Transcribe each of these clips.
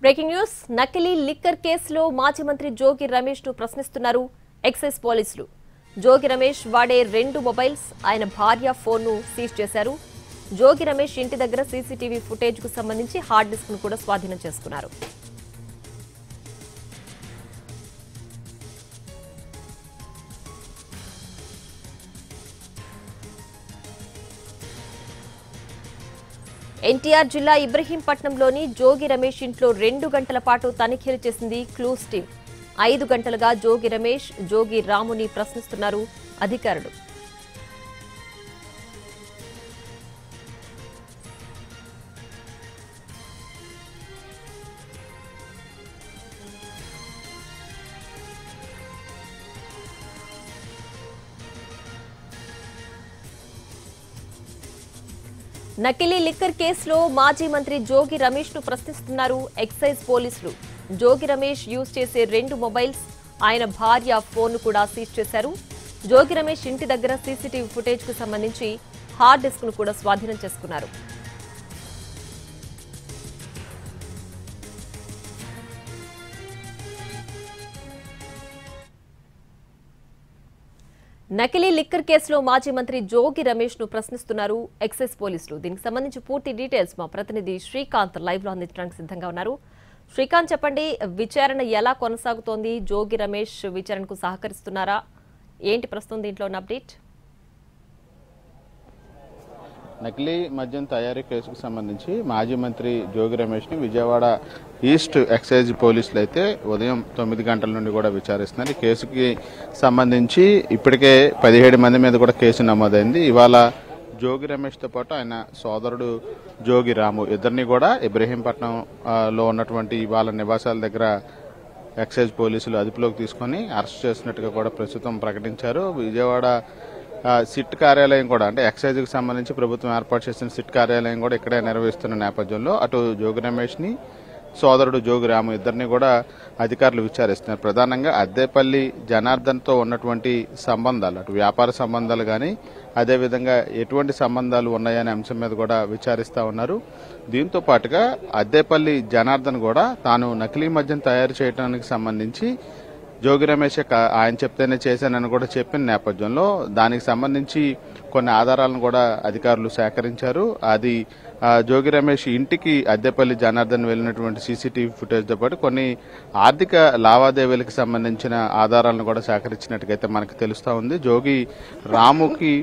Breaking news నకిలీ liquor కేసులో మాజీ మంత్రి జోగి రమేష్ ను ప్రశ్నిస్తున్నారు ఎక్సైజ్ పోలీసులు. జోగి రమేష్ వాడే 2 మొబైల్స్, ఆయన భార్య ఫోన్ ను సీజ్ చేశారు. జోగి రమేష్ ఇంటి దగ్గర సీసీటీవీ ఫుటేజ్ కు సంబంధించి హార్డ్ డిస్క్ ను కూడా స్వాధీనం చేసుకున్నారు. ఎన్టీఆర్ జిల్లా ఇబ్రహీంపట్నంలోని జోగి రమేష్ ఇంట్లో 2 గంటల పాటు తనిఖీలు చేసింది క్లూస్ టీం. 5 గంటలుగా జోగి రమేష్, జోగి రాముని ప్రశ్నిస్తున్నారు అధికారులు. నకిలీ లిక్కర్ కేసులో మాజీ మంత్రి జోగి రమేష్ ను ప్రశ్నిస్తున్నారు ఎక్సైజ్ పోలీసులు. జోగి రమేష్ యూజ్ చేసే 2 మొబైల్స్, ఆయన భార్య ఫోన్ ను కూడా సీజ్ చేశారు. జోగి రమేష్ ఇంటి దగ్గర సీసీటీవీ ఫుటేజ్ కు సంబంధించి హార్డ్ డిస్క్ ను కూడా స్వాధీనం చేసుకున్నారు. నకిలీ లిక్కర్ కేసులో మాజీ మంత్రి జోగి రమేష్ ను ప్రశ్నిస్తున్నారు ఎక్సైజ్ పోలీసులు. దీనికి సంబంధించి పూర్తి డీటెయిల్స్ మా ప్రతినిధి శ్రీకాంత్ లైవ్ లో అందించడానికి సిద్ధంగా ఉన్నారు. శ్రీకాంత్, చెప్పండి, విచారణ ఎలా కొనసాగుతోంది? జోగి రమేష్ విచారణకు సహకరిస్తున్నారా? ఏంటి ప్రస్తుతం దీంట్లో ఉన్న అప్డేట్? నకిలీ మద్యం తయారీ కేసుకు సంబంధించి మాజీ మంత్రి జోగి రమేష్ ని విజయవాడ ఈస్ట్ ఎక్సైజ్ పోలీసులు అయితే ఉదయం 9 గంటల నుండి కూడా విచారిస్తున్నారు. ఈ కేసుకి సంబంధించి ఇప్పటికే 17 మంది మీద కూడా కేసు నమోదైంది. ఇవాళ జోగి రమేష్ తో పాటు ఆయన సోదరుడు జోగి రాము ఇద్దరిని కూడా ఇబ్రహీంపట్నంలో ఉన్నటువంటి వాళ్ళ నివాసాల దగ్గర ఎక్సైజ్ పోలీసులు అదుపులోకి తీసుకుని అరెస్ట్ చేసినట్టుగా కూడా ప్రస్తుతం ప్రకటించారు. విజయవాడ సిట్ కార్యాలయం కూడా, అంటే ఎక్సైజ్ కి సంబంధించి ప్రభుత్వం ఏర్పాటు చేసిన సిట్ కార్యాలయం కూడా ఇక్కడే నిర్వహిస్తున్న నేపథ్యంలో అటు జోగి రమేష్ ని, సోదరుడు జోగి రాము ఇద్దరిని కూడా అధికారులు విచారిస్తున్నారు. ప్రధానంగా అద్దేపల్లి జనార్దన్ తో ఉన్నటువంటి సంబంధాలు, అటు వ్యాపార సంబంధాలు కానీ అదేవిధంగా ఎటువంటి సంబంధాలు ఉన్నాయనే అంశం మీద కూడా విచారిస్తా ఉన్నారు. దీంతో పాటుగా అద్దేపల్లి జనార్దన్ కూడా తాను నకిలీ మద్యం తయారు చేయడానికి సంబంధించి జోగి రమేష్ ఆయన చెప్తేనే చేశానని కూడా చెప్పిన నేపథ్యంలో దానికి సంబంధించి కొన్ని ఆధారాలను కూడా అధికారులు సేకరించారు. అది జోగి రమేష్ ఇంటికి అద్దెపల్లి జనార్దన్ వెళ్లినటువంటి సీసీటీవీ ఫుటేజ్తో పాటు కొన్ని ఆర్థిక లావాదేవీలకు సంబంధించిన ఆధారాలను కూడా సేకరించినట్టుగైతే మనకు తెలుస్తా ఉంది. జోగి రాముకి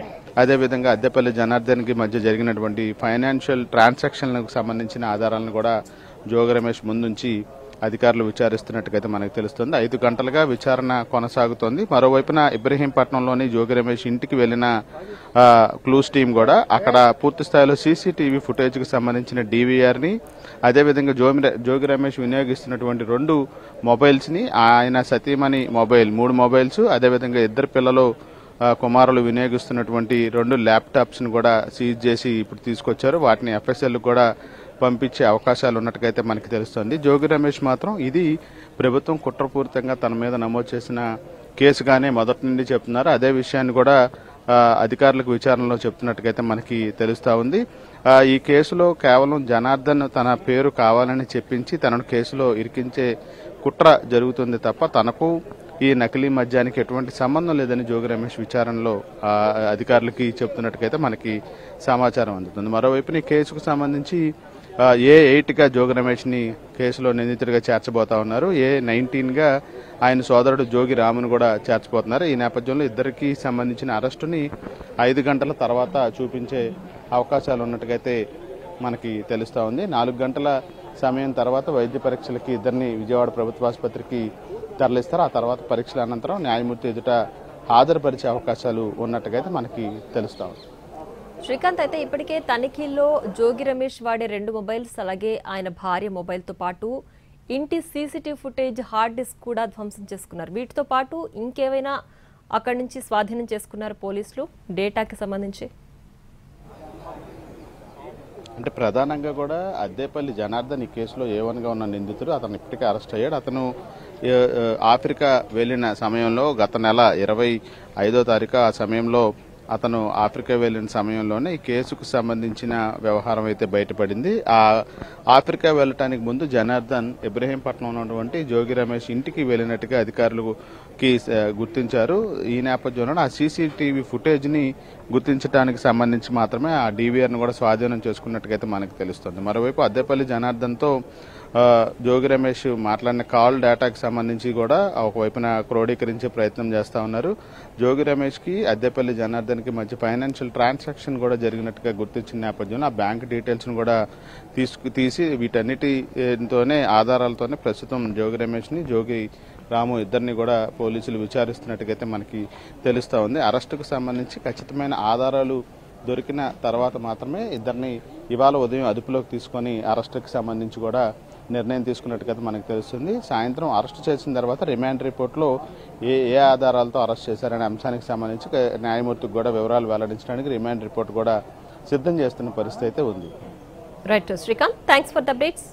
అదేవిధంగా అద్దెపల్లి జనార్దన్ కి మధ్య జరిగినటువంటి ఫైనాన్షియల్ ట్రాన్సాక్షన్లకు సంబంధించిన ఆధారాలను కూడా జోగి రమేష్ ముందుంచి అధికారులు విచారిస్తున్నట్టుగైతే మనకు తెలుస్తుంది. 5 గంటలుగా విచారణ కొనసాగుతోంది. మరోవైపున ఇబ్రహీంపట్నంలోని జోగి రమేష్ ఇంటికి వెళ్లిన క్లూస్ టీం కూడా అక్కడ పూర్తి స్థాయిలో సీసీటీవీ ఫుటేజ్ కు సంబంధించిన డీవీఆర్ ని, అదేవిధంగా జోగి రమేష్ వినియోగిస్తున్నటువంటి 2 మొబైల్స్ ని, ఆయన సతీమణి మొబైల్ 3 మొబైల్స్, అదేవిధంగా 2 పిల్లలు కుమారులు వినియోగిస్తున్నటువంటి 2 ల్యాప్టాప్స్ ను కూడా సీజ్ చేసి ఇప్పుడు తీసుకొచ్చారు. వాటిని ఎఫ్ఎస్ఎల్ కూడా పంపించే అవకాశాలు ఉన్నట్టుగైతే మనకి తెలుస్తోంది. జోగి రమేష్ మాత్రం ఇది ప్రభుత్వం కుట్రపూరితంగా తన మీద నమోదు చేసిన కేసుగానే మొదటి నుండి చెప్తున్నారు. అదే విషయాన్ని కూడా అధికారులకు విచారణలో చెప్తున్నట్టుగైతే మనకి తెలుస్తా ఉంది. ఈ కేసులో కేవలం జనార్దన్ తన పేరు కావాలని చెప్పించి తనను కేసులో ఇరికించే కుట్ర జరుగుతుంది తప్ప తనకు ఈ నకిలీ మద్యానికి ఎటువంటి సంబంధం లేదని జోగి రమేష్ విచారణలో అధికారులకి చెప్తున్నట్టుగైతే మనకి సమాచారం అందుతుంది. మరోవైపు ఈ కేసుకు సంబంధించి A8 గా జోగి రమేష్ ని కేసులో నిందితుడిగా చేర్చబోతా ఉన్నారు. A19 గా ఆయన సోదరుడు జోగి రామును కూడా చేర్చబోతున్నారు. ఈ నేపథ్యంలో ఇద్దరికి సంబంధించిన అరెస్టుని 5 గంటల తర్వాత చూపించే అవకాశాలు ఉన్నట్టుగైతే మనకి తెలుస్తా ఉంది. 4 గంటల సమయం తర్వాత వైద్య పరీక్షలకి ఇద్దరిని విజయవాడ ప్రభుత్వ ఆసుపత్రికి తరలిస్తారు. ఆ తర్వాత పరీక్షల అనంతరం న్యాయమూర్తి ఎదుట హాజరుపరిచే అవకాశాలు ఉన్నట్టుగైతే మనకి తెలుస్తా ఉంది. శ్రీకాంత్, అయితే ఇప్పటికే తనిఖీల్లో జోగి రమేష్ వాడే 2 మొబైల్స్, అలాగే ఆయన భార్య మొబైల్ తో పాటు ఇంటి సీసీటీవీ ఫుటేజ్, హార్డ్ డిస్క్ కూడా ధ్వంసం చేసుకున్నారు. వీటితో పాటు ఇంకేమైనా అక్కడి నుంచి స్వాధీనం చేసుకున్నారు పోలీసులు డేటాకి సంబంధించి? అంటే ప్రధానంగా కూడా అద్దేపల్లి జనార్దన్ ఈ కేసులో A1 గా ఉన్న నిందితుడు. అతను ఇప్పటికే అరెస్ట్ అయ్యాడు. అతను ఆఫ్రికా వెళ్లిన సమయంలో గత నెల 25వ తారీఖు ఆ సమయంలో అతను ఆఫ్రికా వెళ్లిన సమయంలోనే ఈ కేసుకు సంబంధించిన వ్యవహారం అయితే బయటపడింది. ఆ ఆఫ్రికా వెళ్లటానికి ముందు జనార్దన్ ఇబ్రహీంపట్నంలో ఉన్నటువంటి జోగి రమేష్ ఇంటికి వెళ్లినట్టుగా అధికారులకి గుర్తించారు. ఈ నేపథ్యంలో ఆ సీసీటీవీ ఫుటేజ్ ని గుర్తించడానికి సంబంధించి మాత్రమే ఆ డీవీఆర్ ను కూడా స్వాధీనం చేసుకున్నట్టుగా మనకు తెలుస్తుంది. మరోవైపు అద్దెపల్లి జనార్దన్ తో జోగి రమేష్ మాట్లాడిన కాల్ డేటాకి సంబంధించి కూడా ఒకవైపున క్రోడీకరించే ప్రయత్నం చేస్తా ఉన్నారు. జోగి రమేష్ కి అద్దెపల్లి జనార్దన్ కి మధ్య ఫైనాన్షియల్ ట్రాన్సాక్షన్ కూడా జరిగినట్టుగా గుర్తించిన నేపథ్యంలో ఆ బ్యాంక్ డీటెయిల్స్ ను కూడా తీసి వీటన్నిటితోనే ఆధారాలతోనే ప్రస్తుతం జోగి రమేష్ ని జోగి రాము ఇద్దరిని కూడా పోలీసులు విచారిస్తున్నట్టుగైతే మనకి తెలుస్తా ఉంది. అరెస్టుకు సంబంధించి ఖచ్చితమైన ఆధారాలు దొరికిన తర్వాత మాత్రమే ఇద్దరిని ఇవాళ ఉదయం అదుపులోకి తీసుకొని అరెస్టుకు సంబంధించి కూడా నిర్ణయం తీసుకున్నట్టుగా మనకు తెలుస్తుంది. సాయంత్రం అరెస్టు చేసిన తర్వాత రిమాండ్ రిపోర్ట్లో ఏ ఆధారాలతో అరెస్ట్ చేశారనే అంశానికి సంబంధించి న్యాయమూర్తికి కూడా వివరాలు వెల్లడించడానికి రిమాండ్ రిపోర్ట్ కూడా సిద్ధం చేస్తున్న పరిస్థితి అయితే ఉంది. Right Srikanth, thanks for the updates.